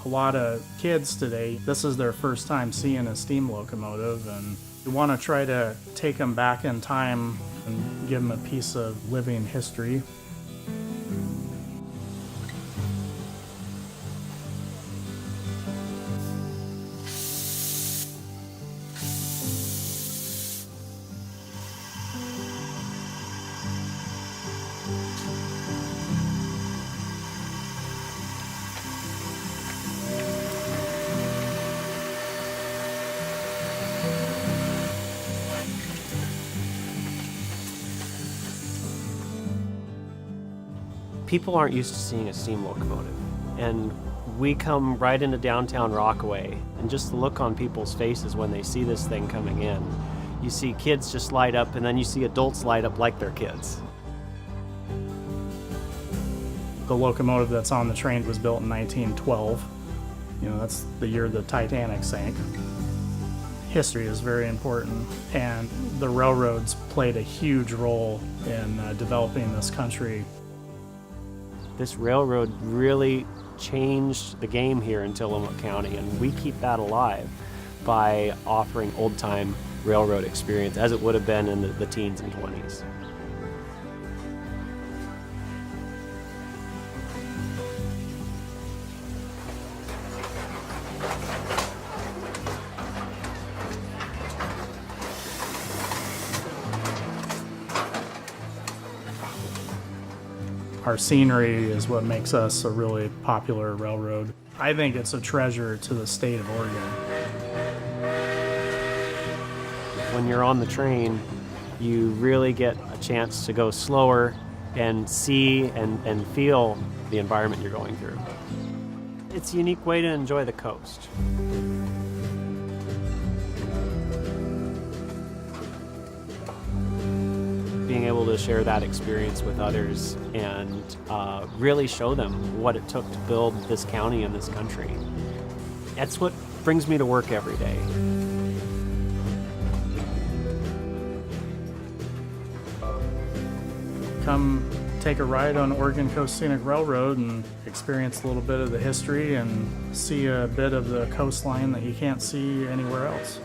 A lot of kids today, this is their first time seeing a steam locomotive, and we want to try to take them back in time and give them a piece of living history. People aren't used to seeing a steam locomotive, and we come right into downtown Rockaway, and just the look on people's faces when they see this thing coming in. You see kids just light up, and then you see adults light up like they're kids. The locomotive that's on the train was built in 1912. That's the year the Titanic sank. History is very important, and the railroads played a huge role in developing this country. This railroad really changed the game here in Tillamook County, and we keep that alive by offering old-time railroad experience as it would have been in the teens and 20s. Our scenery is what makes us a really popular railroad. I think it's a treasure to the state of Oregon. When you're on the train, you really get a chance to go slower and see and feel the environment you're going through. It's a unique way to enjoy the coast. Being able to share that experience with others and really show them what it took to build this county and this country. That's what brings me to work every day. Come take a ride on Oregon Coast Scenic Railroad and experience a little bit of the history and see a bit of the coastline that you can't see anywhere else.